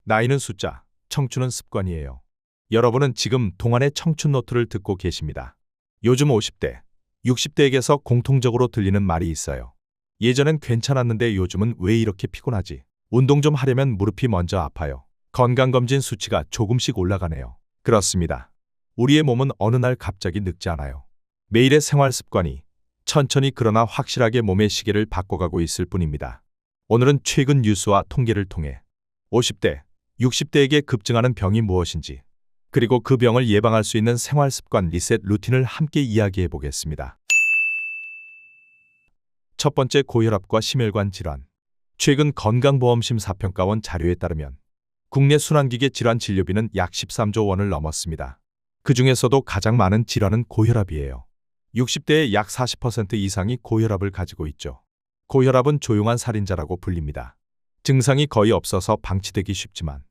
나이는 숫자, 청춘은 습관이에요. 여러분은 지금 동안의 청춘 노트를 듣고 계십니다. 요즘 50대, 60대에게서 공통적으로 들리는 말이 있어요. 예전엔 괜찮았는데 요즘은 왜 이렇게 피곤하지? 운동 좀 하려면 무릎이 먼저 아파요. 건강검진 수치가 조금씩 올라가네요. 그렇습니다. 우리의 몸은 어느 날 갑자기 늙지 않아요. 매일의 생활 습관이 천천히 그러나 확실하게 몸의 시계를 바꿔가고 있을 뿐입니다. 오늘은 최근 뉴스와 통계를 통해 50대, 60대에게 급증하는 병이 무엇인지, 그리고 그 병을 예방할 수 있는 생활 습관 리셋 루틴을 함께 이야기해 보겠습니다. 첫 번째, 고혈압과 심혈관 질환. 최근 건강보험심사평가원 자료에 따르면 국내 순환기계 질환 진료비는 약 13조 원을 넘었습니다. 그 중에서도 가장 많은 질환은 고혈압이에요. 60대의 약 40% 이상이 고혈압을 가지고 있죠. 고혈압은 조용한 살인자라고 불립니다. 증상이 거의 없어서 방치되기 쉽지만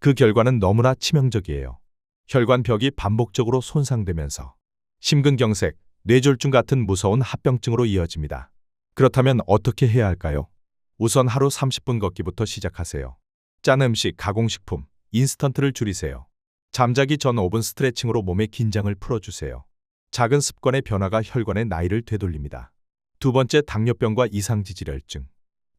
그 결과는 너무나 치명적이에요. 혈관벽이 반복적으로 손상되면서 심근경색, 뇌졸중 같은 무서운 합병증으로 이어집니다. 그렇다면 어떻게 해야 할까요? 우선 하루 30분 걷기부터 시작하세요. 짠 음식, 가공식품, 인스턴트를 줄이세요. 잠자기 전 5분 스트레칭으로 몸의 긴장을 풀어주세요. 작은 습관의 변화가 혈관의 나이를 되돌립니다. 두 번째, 당뇨병과 이상지질혈증.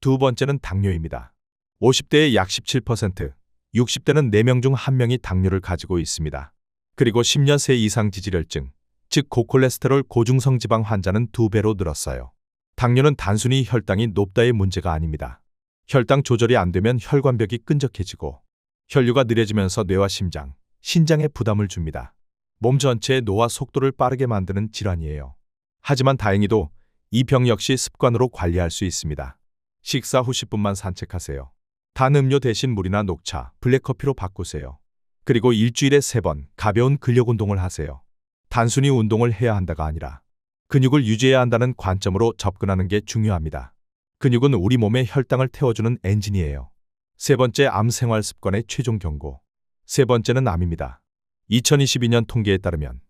두 번째는 당뇨입니다. 50대의 약 17%, 60대는 4명 중 1명이 당뇨를 가지고 있습니다. 그리고 10년 새 이상 지질혈증, 즉 고콜레스테롤 고중성 지방 환자는 2배로 늘었어요. 당뇨는 단순히 혈당이 높다의 문제가 아닙니다. 혈당 조절이 안 되면 혈관벽이 끈적해지고 혈류가 느려지면서 뇌와 심장, 신장에 부담을 줍니다. 몸 전체의 노화 속도를 빠르게 만드는 질환이에요. 하지만 다행히도 이 병 역시 습관으로 관리할 수 있습니다. 식사 후 10분만 산책하세요. 단 음료 대신 물이나 녹차, 블랙커피로 바꾸세요. 그리고 일주일에 3번 가벼운 근력 운동을 하세요. 단순히 운동을 해야 한다가 아니라 근육을 유지해야 한다는 관점으로 접근하는 게 중요합니다. 근육은 우리 몸의 혈당을 태워주는 엔진이에요. 세 번째, 암 생활 습관의 최종 경고. 세 번째는 암입니다. 2022년 통계에 따르면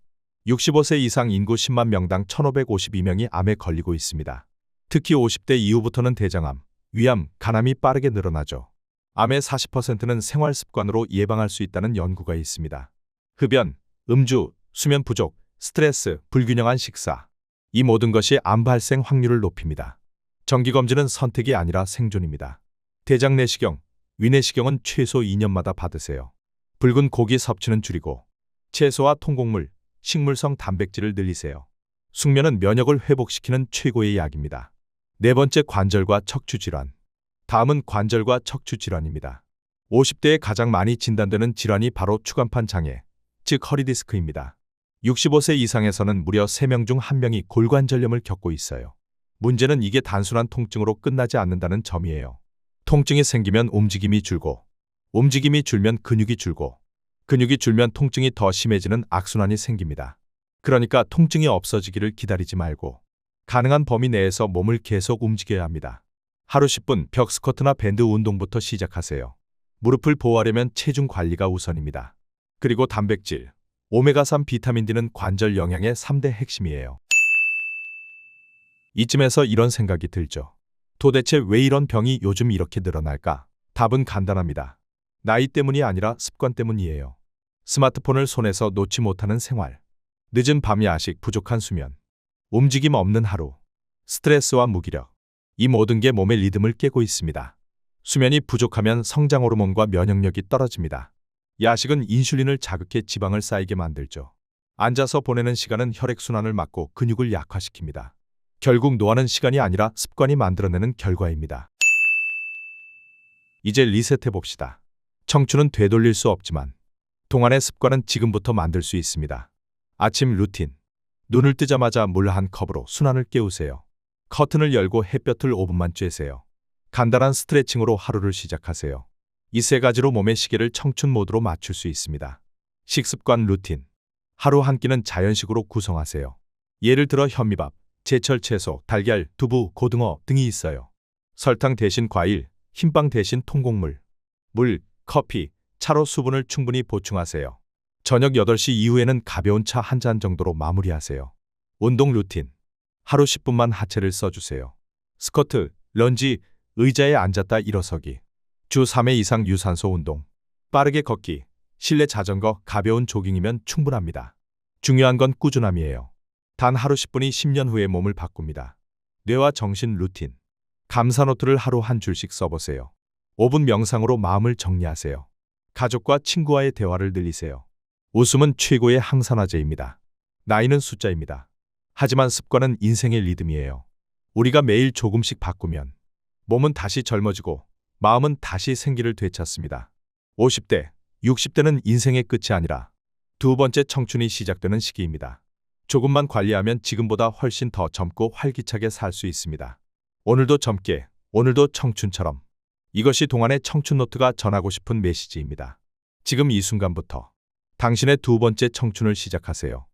65세 이상 인구 10만 명당 1,552명이 암에 걸리고 있습니다. 특히 50대 이후부터는 대장암, 위암, 간암이 빠르게 늘어나죠. 암의 40%는 생활 습관으로 예방할 수 있다는 연구가 있습니다. 흡연, 음주, 수면 부족, 스트레스, 불균형한 식사. 이 모든 것이 암 발생 확률을 높입니다. 정기검진은 선택이 아니라 생존입니다. 대장 내시경, 위내시경은 최소 2년마다 받으세요. 붉은 고기 섭취는 줄이고 채소와 통곡물, 식물성 단백질을 늘리세요. 숙면은 면역을 회복시키는 최고의 약입니다. 네 번째, 관절과 척추 질환. 다음은 관절과 척추 질환입니다. 50대에 가장 많이 진단되는 질환이 바로 추간판 장애, 즉 허리 디스크입니다. 65세 이상에서는 무려 3명 중 1명이 골관절염을 겪고 있어요. 문제는 이게 단순한 통증으로 끝나지 않는다는 점이에요. 통증이 생기면 움직임이 줄고, 움직임이 줄면 근육이 줄고, 근육이 줄면 통증이 더 심해지는 악순환이 생깁니다. 그러니까 통증이 없어지기를 기다리지 말고 가능한 범위 내에서 몸을 계속 움직여야 합니다. 하루 10분 벽 스쿼트나 밴드 운동부터 시작하세요. 무릎을 보호하려면 체중 관리가 우선입니다. 그리고 단백질, 오메가3 비타민 D는 관절 영양의 3대 핵심이에요. 이쯤에서 이런 생각이 들죠. 도대체 왜 이런 병이 요즘 이렇게 늘어날까? 답은 간단합니다. 나이 때문이 아니라 습관 때문이에요. 스마트폰을 손에서 놓지 못하는 생활, 늦은 밤 야식, 부족한 수면, 움직임 없는 하루, 스트레스와 무기력, 이 모든 게 몸의 리듬을 깨고 있습니다. 수면이 부족하면 성장 호르몬과 면역력이 떨어집니다. 야식은 인슐린을 자극해 지방을 쌓이게 만들죠. 앉아서 보내는 시간은 혈액순환을 막고 근육을 약화시킵니다. 결국 노화는 시간이 아니라 습관이 만들어내는 결과입니다. 이제 리셋해봅시다. 청춘은 되돌릴 수 없지만 동안의 습관은 지금부터 만들 수 있습니다. 아침 루틴. 눈을 뜨자마자 물 한 컵으로 순환을 깨우세요. 커튼을 열고 햇볕을 5분만 쬐세요. 간단한 스트레칭으로 하루를 시작하세요. 이 세 가지로 몸의 시계를 청춘 모드로 맞출 수 있습니다. 식습관 루틴. 하루 한 끼는 자연식으로 구성하세요. 예를 들어 현미밥, 제철 채소, 달걀, 두부, 고등어 등이 있어요. 설탕 대신 과일, 흰빵 대신 통곡물, 물, 커피, 차로 수분을 충분히 보충하세요. 저녁 8시 이후에는 가벼운 차 한 잔 정도로 마무리하세요. 운동 루틴. 하루 10분만 하체를 써주세요. 스쿼트, 런지, 의자에 앉았다 일어서기. 주 3회 이상 유산소 운동. 빠르게 걷기, 실내 자전거, 가벼운 조깅이면 충분합니다. 중요한 건 꾸준함이에요. 단 하루 10분이 10년 후에 몸을 바꿉니다. 뇌와 정신 루틴. 감사 노트를 하루 한 줄씩 써보세요. 5분 명상으로 마음을 정리하세요. 가족과 친구와의 대화를 늘리세요. 웃음은 최고의 항산화제입니다. 나이는 숫자입니다. 하지만 습관은 인생의 리듬이에요. 우리가 매일 조금씩 바꾸면 몸은 다시 젊어지고 마음은 다시 생기를 되찾습니다. 50대, 60대는 인생의 끝이 아니라 두 번째 청춘이 시작되는 시기입니다. 조금만 관리하면 지금보다 훨씬 더 젊고 활기차게 살 수 있습니다. 오늘도 젊게, 오늘도 청춘처럼. 이것이 동안의 청춘 노트가 전하고 싶은 메시지입니다. 지금 이 순간부터 당신의 두 번째 청춘을 시작하세요.